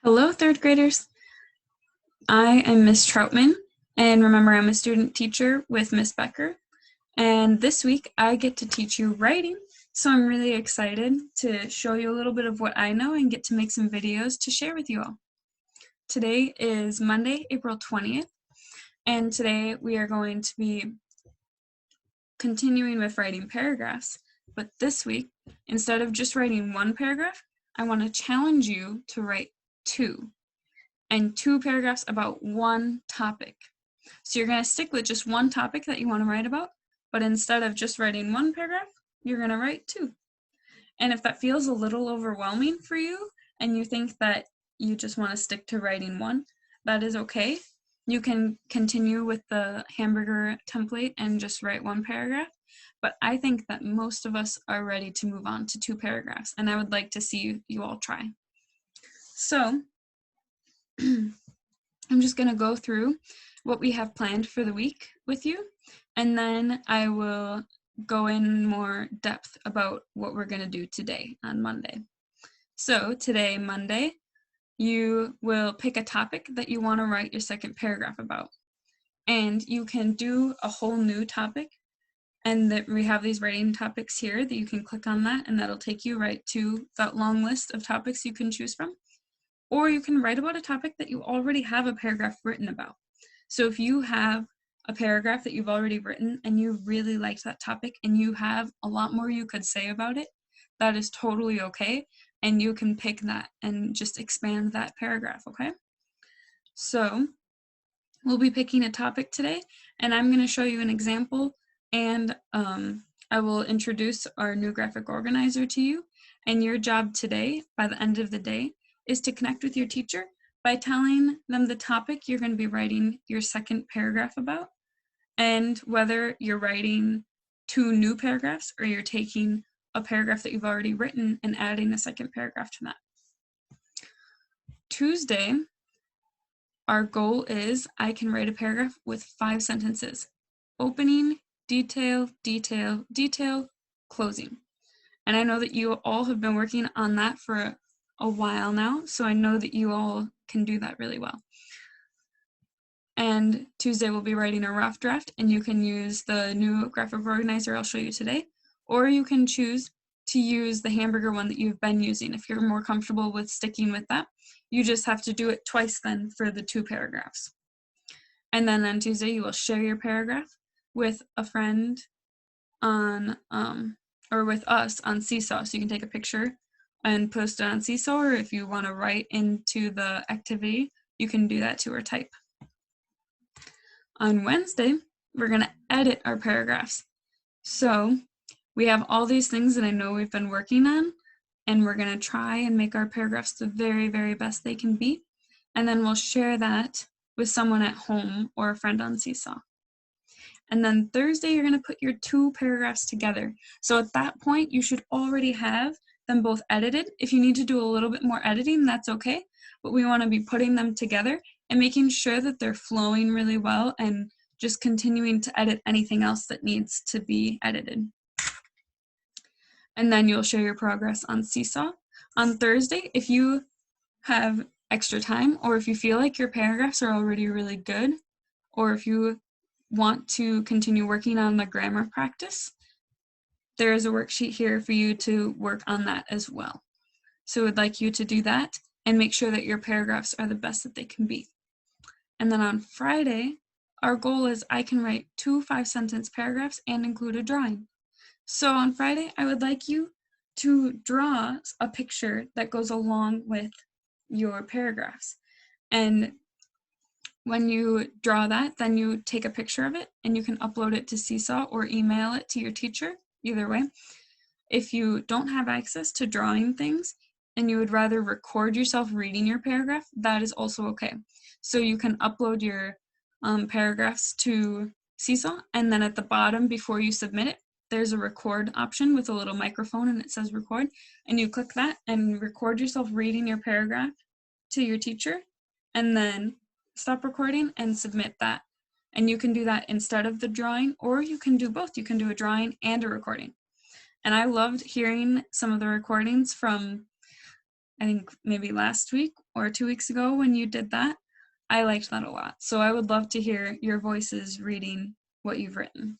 Hello, third graders. I am Miss Troutman, and remember, I'm a student teacher with Miss Becker. And this week, I get to teach you writing, so I'm really excited to show you a little bit of what I know and get to make some videos to share with you all. Today is Monday, April 20th, and today we are going to be continuing with writing paragraphs. But this week, instead of just writing one paragraph, I want to challenge you to write two. And two paragraphs about one topic. So you're going to stick with just one topic that you want to write about, but instead of just writing one paragraph, you're going to write two. And if that feels a little overwhelming for you and you think that you just want to stick to writing one, that is okay. You can continue with the hamburger template and just write one paragraph. But I think that most of us are ready to move on to two paragraphs, and I would like to see you all try. So I'm just going to go through what we have planned for the week with you, and then I will go in more depth about what we're going to do today on Monday. So today, Monday, you will pick a topic that you want to write your second paragraph about. And you can do a whole new topic, and that we have these writing topics here that you can click on that, and that'll take you right to that long list of topics you can choose from. Or you can write about a topic that you already have a paragraph written about. So if you have a paragraph that you've already written and you really liked that topic and you have a lot more you could say about it, that is totally okay. And you can pick that and just expand that paragraph, okay? So we'll be picking a topic today, and I'm going to show you an example, and I will introduce our new graphic organizer to you. And your job today, by the end of the day, is to connect with your teacher by telling them the topic you're going to be writing your second paragraph about, and whether you're writing two new paragraphs or you're taking a paragraph that you've already written and adding a second paragraph to that. Tuesday, our goal is I can write a paragraph with 5 sentences: opening, detail, detail, detail, closing. And I know that you all have been working on that for a while now, so I know that you all can do that really well. And Tuesday we'll be writing a rough draft, and you can use the new graphic organizer I'll show you today, or you can choose to use the hamburger one that you've been using. If you're more comfortable with sticking with that, you just have to do it twice then for the 2 paragraphs. And then on Tuesday you will share your paragraph with a friend on or with us on Seesaw. So you can take a picture and post it on Seesaw, or if you want to write into the activity, you can do that too, or type. On Wednesday, we're going to edit our paragraphs. So we have all these things that I know we've been working on, and we're going to try and make our paragraphs the very, very best they can be. And then we'll share that with someone at home or a friend on Seesaw. And then Thursday, you're going to put your 2 paragraphs together. So at that point, you should already have them both edited. If you need to do a little bit more editing, that's okay. But we want to be putting them together and making sure that they're flowing really well, and just continuing to edit anything else that needs to be edited. And then you'll share your progress on Seesaw. On Thursday, if you have extra time, or if you feel like your paragraphs are already really good, or if you want to continue working on the grammar practice, there is a worksheet here for you to work on that as well. So I'd like you to do that and make sure that your paragraphs are the best that they can be. And then on Friday, our goal is I can write 2 5-sentence paragraphs and include a drawing. So on Friday, I would like you to draw a picture that goes along with your paragraphs. And when you draw that, then you take a picture of it and you can upload it to Seesaw or email it to your teacher, either way. If you don't have access to drawing things and you would rather record yourself reading your paragraph, that is also okay. So you can upload your paragraphs to Seesaw, and then at the bottom before you submit it, there's a record option with a little microphone and it says record, and you click that and record yourself reading your paragraph to your teacher, and then stop recording and submit that. And you can do that instead of the drawing, or you can do both. You can do a drawing and a recording. And I loved hearing some of the recordings from I think maybe last week or 2 weeks ago when you did that. I liked that a lot. So I would love to hear your voices reading what you've written.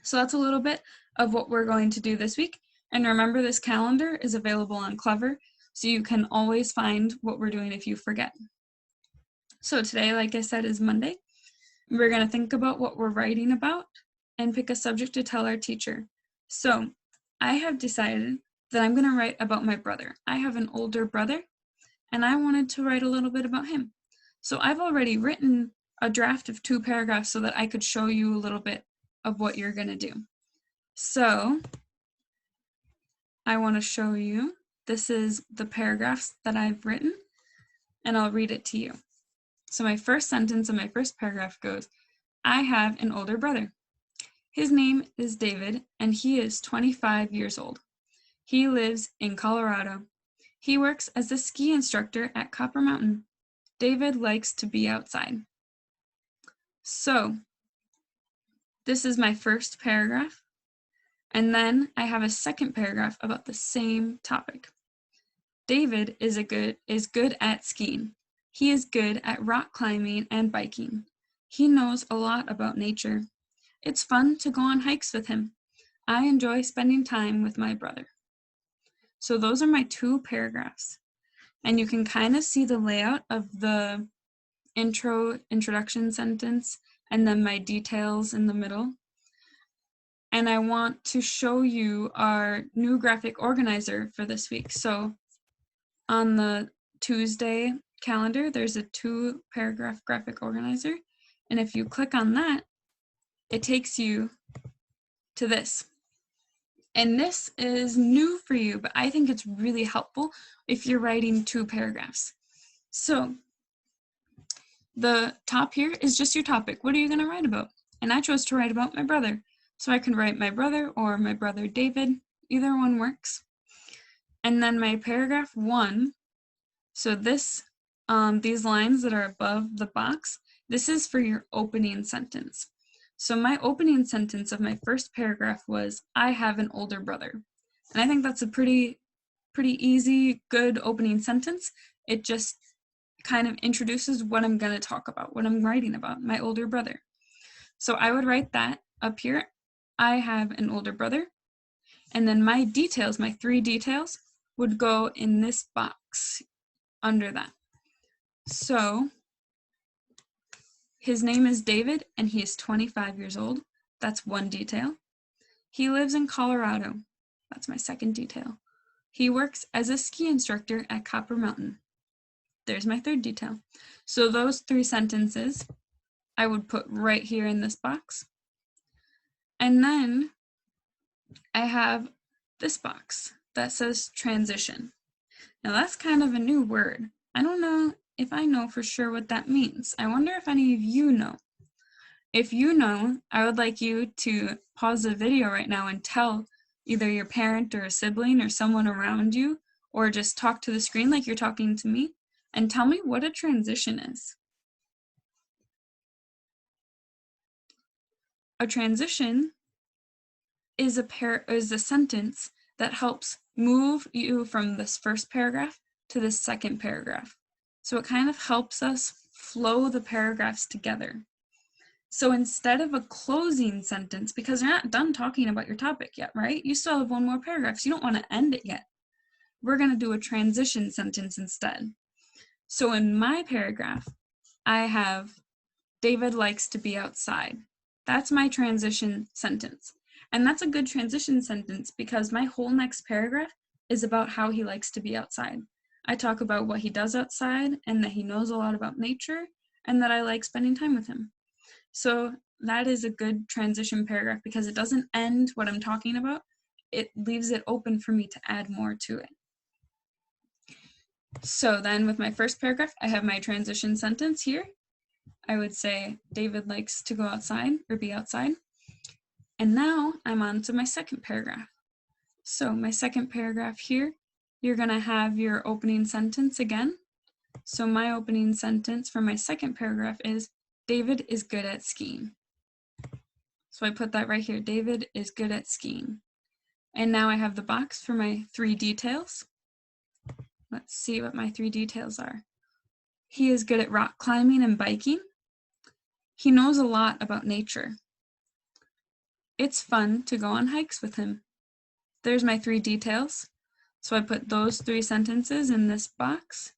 So that's a little bit of what we're going to do this week. And remember, this calendar is available on Clever, so you can always find what we're doing if you forget. So today, like I said, is Monday. We're going to think about what we're writing about and pick a subject to tell our teacher. So I have decided that I'm going to write about my brother. I have an older brother, and I wanted to write a little bit about him. So I've already written a draft of 2 paragraphs so that I could show you a little bit of what you're going to do. So I want to show you, this is the paragraphs that I've written, and I'll read it to you. So my first sentence in my first paragraph goes, I have an older brother. His name is David, and he is 25 years old. He lives in Colorado. He works as a ski instructor at Copper Mountain. David likes to be outside. So this is my first paragraph. And then I have a second paragraph about the same topic. David is good at skiing. He is good at rock climbing and biking. He knows a lot about nature. It's fun to go on hikes with him. I enjoy spending time with my brother. So those are my 2 paragraphs. And you can kind of see the layout of the introduction sentence, and then my details in the middle. And I want to show you our new graphic organizer for this week. So on the Tuesday calendar, there's a 2-paragraph graphic organizer. And if you click on that, it takes you to this. And this is new for you, but I think it's really helpful if you're writing 2 paragraphs. So the top here is just your topic. What are you going to write about? And I chose to write about my brother. So I can write my brother or my brother David. Either one works. And then my paragraph 1, so this, these lines that are above the box, this is for your opening sentence. So my opening sentence of my first paragraph was, I have an older brother. And I think that's a pretty easy, good opening sentence. It just kind of introduces what I'm going to talk about, what I'm writing about, my older brother. So I would write that up here. I have an older brother. And then my details, my 3 details, would go in this box under that. So his name is David, and he is 25 years old. That's 1 detail. He lives in Colorado. That's my 2nd detail. He works as a ski instructor at Copper Mountain. There's my 3rd detail. So those 3 sentences I would put right here in this box. And then I have this box that says transition. Now that's kind of a new word. I don't know if I know for sure what that means. I wonder if any of you know. If you know, I would like you to pause the video right now and tell either your parent or a sibling or someone around you, or just talk to the screen like you're talking to me, and tell me what a transition is. A transition is a sentence that helps move you from this first paragraph to this second paragraph. So it kind of helps us flow the paragraphs together. So instead of a closing sentence, because you're not done talking about your topic yet, right? You still have 1 more paragraph, so you don't want to end it yet. We're going to do a transition sentence instead. So in my paragraph, I have, David likes to be outside. That's my transition sentence. And that's a good transition sentence because my whole next paragraph is about how he likes to be outside. I talk about what he does outside and that he knows a lot about nature and that I like spending time with him. So that is a good transition paragraph because it doesn't end what I'm talking about. It leaves it open for me to add more to it. So then with my first paragraph, I have my transition sentence here. I would say David likes to go outside or be outside. And now I'm on to my second paragraph. So my second paragraph here, you're going to have your opening sentence again. So my opening sentence for my second paragraph is, David is good at skiing. So I put that right here, David is good at skiing. And now I have the box for my 3 details. let's see what my 3 details are. He is good at rock climbing and biking. He knows a lot about nature. It's fun to go on hikes with him. There's my 3 details. So I put those 3 sentences in this box.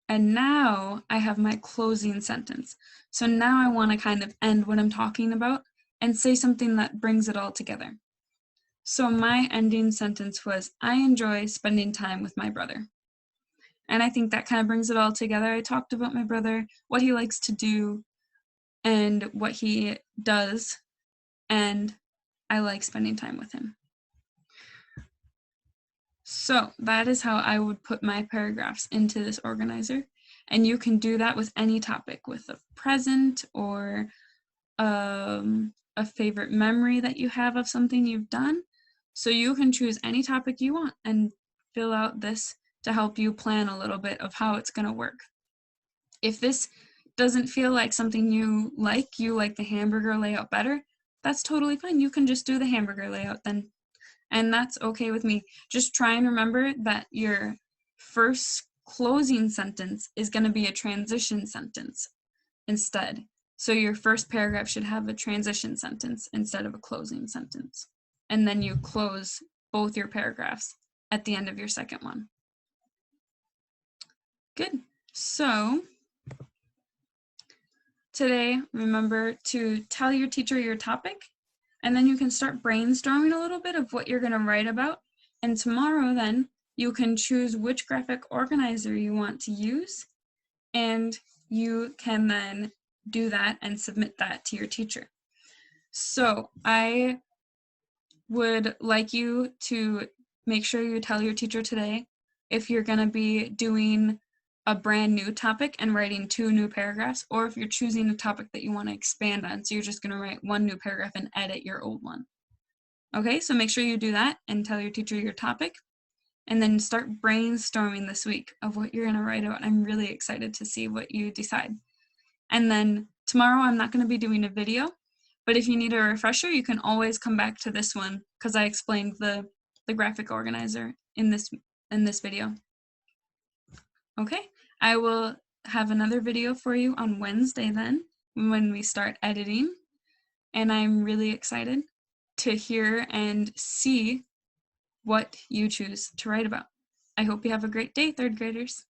And now I have my closing sentence. So now I want to kind of end what I'm talking about and say something that brings it all together. So my ending sentence was, I enjoy spending time with my brother. And I think that kind of brings it all together. I talked about my brother, what he likes to do, and what he does, and I like spending time with him. So that is how I would put my paragraphs into this organizer. And you can do that with any topic, with a present or a favorite memory that you have of something you've done. So you can choose any topic you want and fill out this to help you plan a little bit of how it's going to work. If this doesn't feel like something you like the hamburger layout better, that's totally fine. You can just do the hamburger layout then. And that's okay with me. Just try and remember that your first closing sentence is going to be a transition sentence instead. So your first paragraph should have a transition sentence instead of a closing sentence. And then you close both your paragraphs at the end of your second one. Good. So today, remember to tell your teacher your topic, and then you can start brainstorming a little bit of what you're going to write about. And tomorrow then, you can choose which graphic organizer you want to use, and you can then do that and submit that to your teacher. So I would like you to make sure you tell your teacher today if you're going to be doing a brand new topic and writing 2 new paragraphs, or if you're choosing a topic that you want to expand on, so you're just going to write 1 new paragraph and edit your old one. Okay, so make sure you do that and tell your teacher your topic, and then start brainstorming this week of what you're going to write about. I'm really excited to see what you decide. And then tomorrow I'm not going to be doing a video, but if you need a refresher, you can always come back to this one because I explained the graphic organizer in this video. Okay, I will have another video for you on Wednesday then when we start editing, and I'm really excited to hear and see what you choose to write about. I hope you have a great day, 3rd graders.